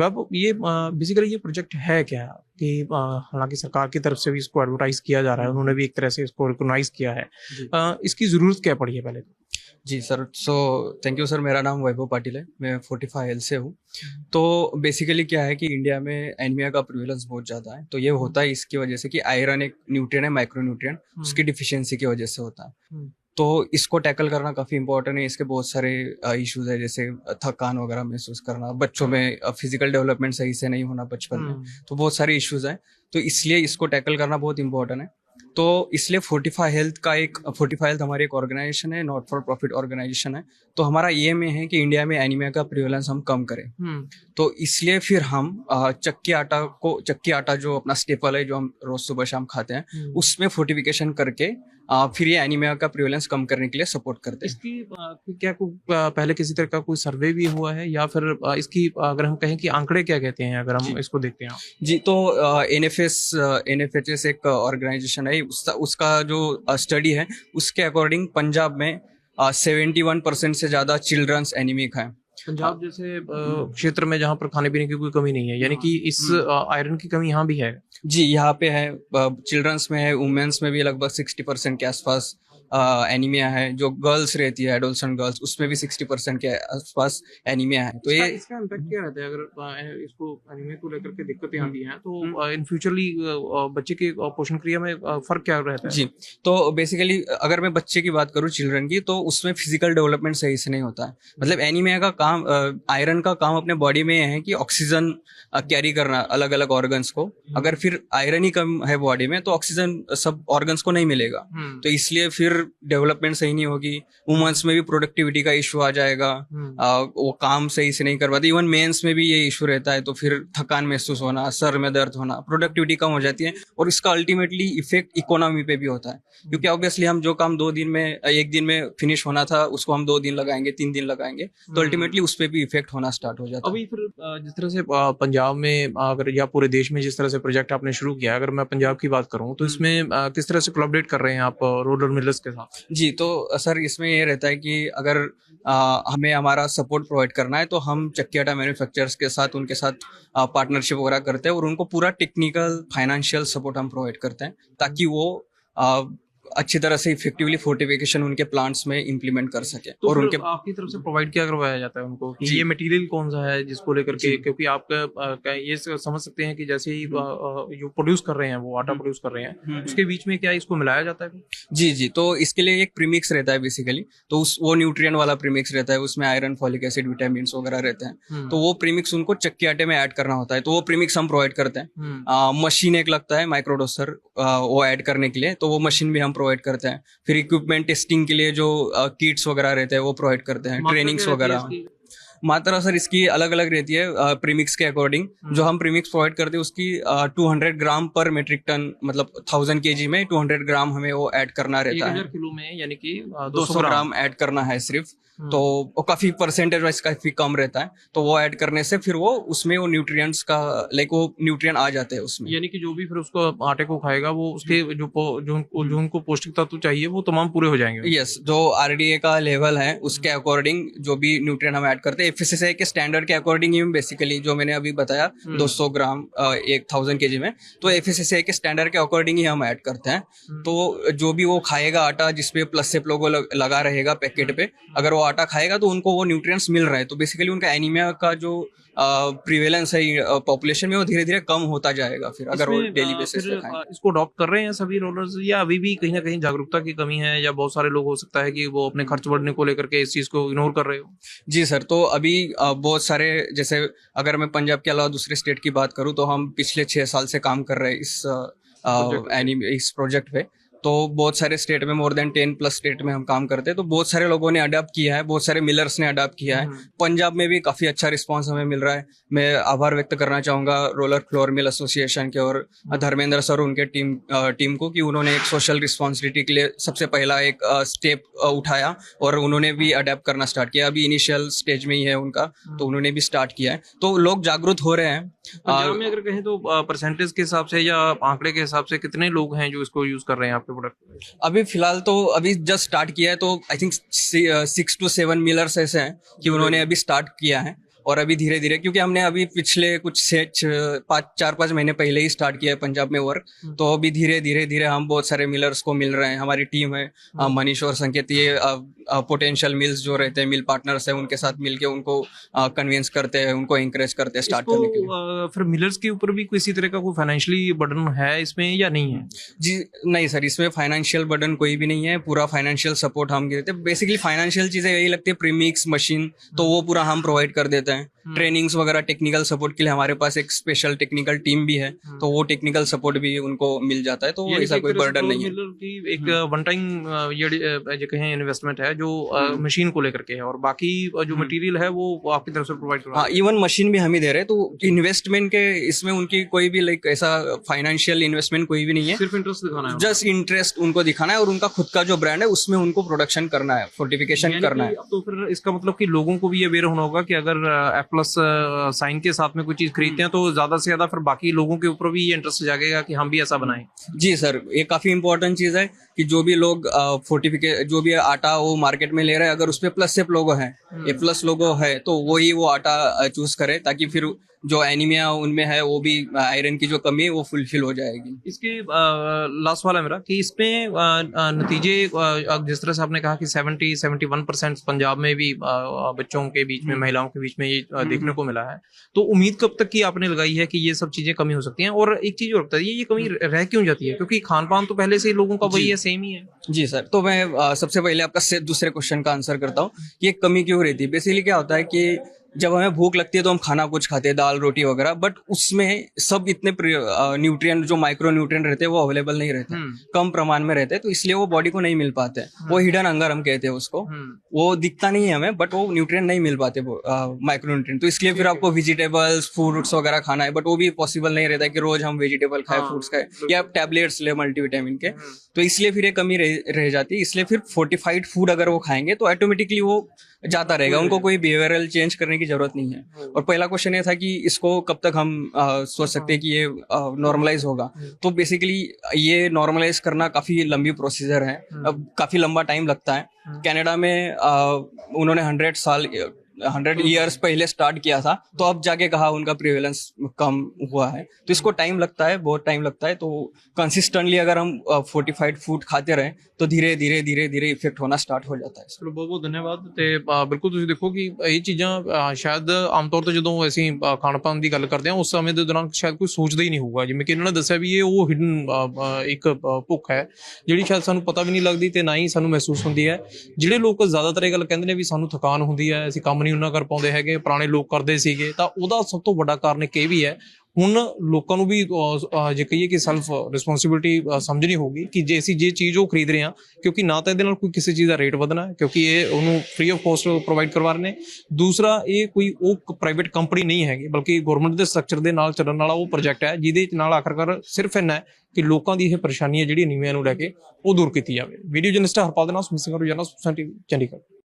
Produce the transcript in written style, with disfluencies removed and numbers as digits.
अब ये बेसिकली ये प्रोजेक्ट है क्या कि हालांकि सरकार की तरफ से भी इसको एडवर्टाइज किया जा रहा है, उन्होंने भी एक तरह से इसको रिकॉग्नाइज किया है। जी इसकी जरूरत क्या पड़ी है पहले तो? जी sir, so thank you sir. मेरा नाम वैभव पाटिल है, मैं 45 से हूँ। तो बेसिकली क्या है कि इंडिया में एनीमिया का प्रिवेलेंस बहुत ज़्यादा है। तो ये होता है इसकी वजह से कि आयरन एक न्यूट्रिएंट है, माइक्रो न्यूट्रिएंट, उसकी डिफिशियंसी की वजह से होता है। तो इसको टैकल करना काफ़ी इंपॉर्टेंट है। इसके बहुत सारे इश्यूज है, जैसे थकान वगैरह महसूस करना, बच्चों में फिजिकल डेवलपमेंट सही से नहीं होना बचपन में, तो बहुत सारे इश्यूज हैं। तो इसलिए इसको टैकल करना बहुत इंपॉर्टेंट है। तो इसलिए फोर्टिफाई हेल्थ हमारी एक ऑर्गेनाइजेशन है, नॉट फॉर प्रॉफिट ऑर्गेनाइजेशन है। तो हमारा एम है कि इंडिया में एनीमिया का प्रिवेलेंस हम कम करें। तो इसलिए फिर हम चक्की आटा जो अपना स्टेपल है, जो हम रोज सुबह शाम खाते हैं, उसमें फोर्टिफिकेशन करके फिर ये एनीमिया का प्रिवेलेंस कम करने के लिए सपोर्ट करते हैं। इसकी क्या पहले किसी तरह का कोई सर्वे भी हुआ है, या फिर इसकी अगर हम कहें कि आंकड़े क्या कहते हैं अगर हम जी इसको देखते हैं? जी, तो एनएफएचएस एक ऑर्गेनाइजेशन है, उसका जो स्टडी है, उसके अकॉर्डिंग पंजाब में 71% से ज़्यादा चिल्ड्रंस एनीमिक हैं। पंजाब जैसे क्षेत्र में जहाँ पर खाने पीने की कोई कमी नहीं है, यानी कि इस आयरन की कमी यहाँ भी है? जी, यहाँ पे है, चिल्ड्रंस में है, वुमेन्स में भी लगभग 60% के आसपास एनीमिया है। जो गर्ल्स रहती है, एडोलसेंट गर्ल्स, उसमें भी 60% के आसपास एनीमिया है। तो ये इसका इम्पैक्ट क्या रहता है अगर इसको एनीमिया को लेकर के दिक्कतें आती हैं तो इन फ्यूचरली बच्चे की पोषण क्रिया में फर्क क्या रहता है? जी, तो बेसिकली अगर मैं बच्चे की बात करूँ, चिल्ड्रन की, तो उसमें फिजिकल डेवलपमेंट सही से नहीं होता है। मतलब एनीमिया का काम, आयरन का काम अपने बॉडी में है कि ऑक्सीजन कैरी करना अलग अलग ऑर्गन्स को। अगर फिर आयरन ही कम है बॉडी में, तो ऑक्सीजन सब ऑर्गन्स को नहीं मिलेगा। तो इसलिए फिर डेवलपमेंट सही नहीं होगी। वुमेन्स में भी प्रोडक्टिविटी का इशू आ जाएगा, वो काम सही से नहीं कर पाती। इवन मेंस में भी ये इशू रहता है। तो फिर थकान महसूस होना, सर में दर्द होना, प्रोडक्टिविटी कम हो जाती है। और इसका अल्टीमेटली इफेक्ट इकोनॉमी पे भी होता है, क्योंकि ऑब्वियसली हम जो काम एक दिन में फिनिश होना था, उसको हम 2 दिन लगाएंगे, 3 दिन लगाएंगे, तो अल्टीमेटली उस पर भी इफेक्ट होना स्टार्ट हो जाता है। अभी फिर जिस तरह से पंजाब में अगर या पूरे देश में जिस तरह से प्रोजेक्ट आपने शुरू किया, अगर मैं पंजाब की बात करूं तो इसमें किस तरह से कोलैबोरेट कर रहे हैं आप रूरल मिलर्स के साथ? जी, तो सर इसमें ये रहता है कि अगर हमें हमारा सपोर्ट प्रोवाइड करना है, तो हम चक्की आटा मैन्युफैक्चरर्स के साथ, उनके साथ पार्टनरशिप वगैरह करते हैं, और उनको पूरा टेक्निकल फाइनेंशियल सपोर्ट हम प्रोवाइड करते हैं, ताकि वो अ, अच्छी तरह से इफेक्टिवली फोर्टिफिकेशन उनके प्लांट्स में इम्प्लीमेंट कर सके। तो और फिर उनके आपकी तरफ से प्रोवाइड क्या करवाया जाता है उनको कि जी ये मटेरियल कौन सा है जिसको लेकर के, जी क्योंकि आप ये समझ सकते हैं कि जैसे ही जो प्रोड्यूस कर रहे हैं, वो आटा प्रोड्यूस कर रहे हैं, उसके बीच में क्या इसको मिलाया जाता है? जी जी, तो इसके लिए एक प्रीमिक्स रहता है बेसिकली। तो वो न्यूट्रिएंट वाला प्रीमिक्स रहता है, उसमें आयरन, फॉलिक एसिड, विटामिन वगैरह रहते हैं। तो वो प्रीमिक्स उनको चक्की आटे में ऐड करना होता है। तो वो प्रीमिक्स हम प्रोवाइड करते हैं। मशीन एक लगता है, माइक्रोडोसर, वो ऐड करने के लिए, तो वो मशीन भी हम प्रोवाइड करते हैं। फिर इक्विपमेंट टेस्टिंग के लिए जो किट्स वगैरह रहते हैं, वो प्रोवाइड करते हैं, ट्रेनिंग्स वगैरह। मात्रा सर इसकी अलग अलग रहती है प्रीमिक्स के अकॉर्डिंग। जो हम प्रीमिक्स प्रोवाइड करते हैं, उसकी 200 ग्राम पर मेट्रिक टन, मतलब 1000 केजी में 200 ग्राम हमें वो ऐड करना रहता है। 1000 किलो में यानी कि 200 ग्राम ऐड करना है सिर्फ। तो वो काफी परसेंटेज वाइज काफी कम रहता है। तो वो ऐड करने से फिर वो उसमें वो न्यूट्रिएंट्स का वो न्यूट्रिएंट आ जाते हैं उसमें। यानी कि जो भी फिर उसको आटे को खाएगा, वो उसके जो उनको पौष्टिक तत्व चाहिए वो तमाम पूरे हो जाएंगे। यस, जो आरडीए का लेवल है उसके अकॉर्डिंग जो भी न्यूट्रिएंट हम ऐड करते हैं, एफएसएसआई के स्टैंडर्ड के अकॉर्डिंग ही बेसिकली, जो मैंने अभी बताया 200 ग्राम 1000 केजी में, तो एफएसएसआई के स्टैंडर्ड के अकॉर्डिंग ही हम ऐड करते हैं। तो जो भी वो खाएगा आटा, जिसपे प्लस सेप लोगो लगा रहेगा पैकेट पे, अगर वो आटा खाएगा तो उनको वो न्यूट्रिएंट्स मिल रहा है। तो बेसिकली उनका एनीमिया का जो प्रिवेलेंस है पॉपुलेशन में, वो धीरे धीरे कम होता जाएगा फिर, अगर वो डेली बेसिस पे खाएं। इसको अडॉप्ट कर रहे हैं सभी रोलर्स, या अभी भी कहीं ना कहीं जागरूकता की कमी है, या बहुत सारे लोग हो सकता है कि वो अपने खर्च बढ़ने को लेकर के इस चीज को इग्नोर कर रहे हो? जी सर, तो अभी बहुत सारे, जैसे अगर मैं पंजाब के अलावा दूसरे स्टेट की बात करूं, तो हम पिछले 6 साल से काम कर रहे हैं इस प्रोजेक्ट पे। तो बहुत सारे स्टेट में, मोर देन 10+ स्टेट में हम काम करते हैं। तो बहुत सारे लोगों ने अडॉप्ट किया है, बहुत सारे मिलर्स ने अडॉप्ट किया है। पंजाब में भी काफी अच्छा रिस्पांस हमें मिल रहा है। मैं आभार व्यक्त करना चाहूंगा रोलर फ्लोर मिल एसोसिएशन के और धर्मेंद्र सर, उनके टीम को, कि उन्होंने एक सोशल रिस्पॉन्सिबिलिटी के लिए सबसे पहला एक स्टेप उठाया, और उन्होंने भी अडेप्ट करना स्टार्ट किया। अभी इनिशियल स्टेज में ही है उनका, तो उन्होंने भी स्टार्ट किया है। तो लोग जागरूक हो रहे हैं। पंजाब में अगर कहें तो परसेंटेज के हिसाब से या आंकड़े के हिसाब से कितने लोग हैं जो इसको यूज कर रहे हैं आपके प्रोडक्ट? अभी फिलहाल तो अभी जस्ट स्टार्ट किया है, तो आई थिंक 6 to 7 मिलर्स ऐसे हैं कि उन्होंने अभी स्टार्ट किया है। और अभी धीरे धीरे, क्योंकि हमने अभी पिछले कुछ से 4-5 महीने पहले ही स्टार्ट किया है पंजाब में वर्क, तो अभी धीरे धीरे हम बहुत सारे मिलर्स को मिल रहे हैं। हमारी टीम है मनीष और संकेत, ये पोटेंशियल मिल्स जो रहते हैं, मिल पार्टनर्स है, उनके साथ मिलके उनको कन्विंस करते हैं, उनको इंकरेज करते हैं स्टार्ट करने के लिए। फिर मिलर्स के ऊपर भी किसी तरह का कोई फाइनेंशियली बर्डन है इसमें या नहीं है? जी नहीं सर, इसमें फाइनेंशियल बर्डन कोई भी नहीं है, पूरा फाइनेंशियल सपोर्ट हम देते हैं। बेसिकली फाइनेंशियल चीजें यही लगती है, प्रीमिक्स मशीन तो वो पूरा हम प्रोवाइड कर देते हैं। ट्रेनिंग्स वगैरह टेक्निकल सपोर्ट के लिए हमारे पास एक स्पेशल टेक्निकल टीम भी है, तो वो टेक्निकल सपोर्ट भी उनको मिल जाता है, तो ऐसा कोई बर्डन नहीं है। एक वन टाइम ये कहें इन्वेस्टमेंट है जो मशीन को लेकर के है, और बाकी जो मटेरियल है वो आपकी तरफ से प्रोवाइड करवा। हाँ, इवन मशीन भी हम ही दे रहे हैं, तो इन्वेस्टमेंट के इसमें उनकी कोई भी लाइक ऐसा फाइनेंशियल इन्वेस्टमेंट कोई भी नहीं है, सिर्फ इंटरेस्ट दिखाना है, जस्ट इंटरेस्ट उनको दिखाना है और उनका खुद का जो ब्रांड है उसमें उनको प्रोडक्शन करना है, फोर्टिफिकेशन करना है। तो फिर इसका मतलब कि लोगों को भी अवेयर होना होगा कि अगर F+ साइन के साथ में कोई चीज खरीदते हैं तो ज्यादा से ज्यादा फिर बाकी लोगों के ऊपर भी ये इंटरेस्ट जागेगा कि हम भी ऐसा बनाएं। जी सर, ये काफी इंपॉर्टेंट चीज है कि जो भी लोग जो भी आटा वो मार्केट में ले रहे हैं, अगर उस पे प्लस लोगो है, ये प्लस लोगो है, तो वही वो आटा चूज करे, ताकि फिर जो एनीमिया उनमें है, वो भी आयरन की जो कमी है वो फुलफिल हो जाएगी। इसके लास्ट वाला मेरा कि इसमें नतीजे जिस तरह से आपने कहा कि 71% पंजाब में भी बच्चों के बीच में, महिलाओं के बीच में ये देखने को मिला है, तो उम्मीद कब तक की आपने लगाई है कि ये सब चीजें कमी हो सकती हैं? और एक चीज और बताइए, ये कमी रह क्यों जाती है? क्योंकि खान पान तो पहले से ही लोगों का वही है, सेम ही है। जी सर, तो मैं सबसे पहले आपका दूसरे क्वेश्चन का आंसर करता हूँ, ये कमी क्यों रहती है। बेसिकली क्या होता है कि जब हमें भूख लगती है तो हम खाना कुछ खाते हैं, दाल रोटी वगैरह, बट उसमें सब इतने न्यूट्रिएंट जो माइक्रो न्यूट्रिएंट रहते हैं वो अवेलेबल नहीं रहते, कम प्रमाण में रहते हैं, तो इसलिए वो बॉडी को नहीं मिल पाते हैं। वो हिडन हंगर हम कहते हैं उसको, वो दिखता नहीं है हमें, बट वो न्यूट्रिएंट नहीं मिल पाते, माइक्रो न्यूट्रिएंट। तो इसलिए फिर आपको वेजिटेबल्स, फ्रूट्स वगैरह खाना है, बट वो भी पॉसिबल नहीं रहता है कि रोज हम वेजिटेबल खाए, फ्रूट्स खाए, या टैबलेट्स ले मल्टीविटामिन के, तो इसलिए फिर ये कमी रह जाती है। इसलिए फिर फोर्टिफाइड फूड अगर वो खाएंगे तो ऑटोमेटिकली वो जाता रहेगा, उनको कोई बिहेवियरल चेंज करने की जरूरत नहीं है। और पहला क्वेश्चन ये था कि इसको कब तक हम सोच सकते हैं कि ये नॉर्मलाइज होगा। तो बेसिकली ये नॉर्मलाइज करना काफी लंबी प्रोसीजर है, अब काफी लंबा टाइम लगता है। कनाडा में उन्होंने 100 ईयर्स पहले स्टार्ट किया था, तो अब जाके कहा उनका प्रिवेलेंस कम हुआ है, तो इसको टाइम लगता है, बहुत टाइम लगता है। तो कंसिस्टेंटली अगर हम फोर्टिफाइड फूड खाते रहें तो धीरे धीरे इफेक्ट होना स्टार्ट हो जाता है। ਚਲੋ ਬਹੁਤ ਬਹੁਤ ਧੰਨਵਾਦ। ਤੇ ਬਿਲਕੁਲ ਤੁਸੀਂ ਦੇਖੋ ਕਿ ਇਹ ਚੀਜ਼ਾਂ ਸ਼ਾਇਦ ਆਮ ਤੌਰ ਤੇ ਜਦੋਂ ਅਸੀਂ ਖਾਣ ਪਾਣ ਦੀ ਗੱਲ ਕਰਦੇ ਹਾਂ ਉਸ ਸਮੇਂ ਦੇ ਦੌਰਾਨ ਸ਼ਾਇਦ ਕੋਈ ਸੋਚਦਾ ਹੀ ਨਹੀਂ ਹੋਊਗਾ, ਜਿਵੇਂ ਕਿ ਇਹਨਾਂ ਨੇ ਦੱਸਿਆ ਵੀ ਇਹ ਉਹ ਹਿਡਨ ਇੱਕ ਭੁੱਖ ਹੈ ਜਿਹੜੀ ਸ਼ਾਇਦ ਸਾਨੂੰ ਪਤਾ ਵੀ ਨਹੀਂ ਲੱਗਦੀ ਤੇ ਨਾ ਹੀ ਸਾਨੂੰ ਮਹਿਸੂਸ ਹੁੰਦੀ ਹੈ। ਜਿਹੜੇ ਲੋਕ ਜ਼ਿਆਦਾਤਰ ਇਹ ਗੱਲ ਕਹਿੰਦੇ ਨੇ ਵੀ ਸਾਨੂੰ ਥਕਾਨ ਹੁੰਦੀ ਹੈ, ਅਸੀਂ ਕੰਮ ਨਹੀਂ ਉਹਨਾਂ ਕਰ ਪਾਉਂਦੇ ਹੈਗੇ, ਪੁਰਾਣੇ ਲੋਕ ਕਰਦੇ ਸੀਗੇ, ਤਾਂ ਉਹਦਾ ਸਭ ਤੋਂ ਵੱਡਾ ਕਾਰਨ ਇੱਕ ਇਹ ਵੀ ਹੈ। ਹੁਣ ਲੋਕਾਂ ਨੂੰ ਵੀ ਜੇ ਕਹੀਏ ਕਿ ਸੈਲਫ ਰਿਸਪੌਂਸਿਬਿਲਿਟੀ ਸਮਝਣੀ ਹੋਊਗੀ ਕਿ ਜੇ ਅਸੀਂ ਜੇ ਚੀਜ਼ ਉਹ ਖਰੀਦ ਰਹੇ ਹਾਂ, ਕਿਉਂਕਿ ਨਾ ਤਾਂ ਇਹਦੇ ਨਾਲ ਕੋਈ ਕਿਸੇ ਚੀਜ਼ ਦਾ ਰੇਟ ਵਧਣਾ ਹੈ, ਕਿਉਂਕਿ ਇਹ ਉਹਨੂੰ ਫ੍ਰੀ ਆਫ ਕੋਸਟ ਪ੍ਰੋਵਾਈਡ ਕਰਵਾ ਰਹੇ ਨੇ। ਦੂਸਰਾ, ਇਹ ਕੋਈ ਉਹ ਪ੍ਰਾਈਵੇਟ ਕੰਪਨੀ ਨਹੀਂ ਹੈਗੀ, ਬਲਕਿ ਗਵਰਨਮੈਂਟ ਦੇ ਸਟਰਕਚਰ ਦੇ ਨਾਲ ਚੱਲਣ ਵਾਲਾ ਉਹ ਪ੍ਰੋਜੈਕਟ ਹੈ, ਜਿਹਦੇ ਨਾਲ ਆਖਰਕਾਰ ਸਿਰਫ ਇੰਨਾ ਹੈ ਕਿ ਲੋਕਾਂ ਦੀ ਇਹ ਪਰੇਸ਼ਾਨੀਆਂ ਜਿਹੜੀਆਂ ਨੀਵਿਆਂ ਨੂੰ ਲੈ ਕੇ ਉਹ ਦੂਰ ਕੀਤੀ ਜਾਵੇ। ਵੀਡੀਓ ਜਰਨਲਿਸਟ ਹਰਪਾਲ ਦੇ ਨਾਲ ਸੁਮਿਤ ਸਿੰਘ ਰੋਜ਼ਾਨਾ ਸੁਸਾਇਟੀ ਚੰਡੀਗੜ੍ਹ।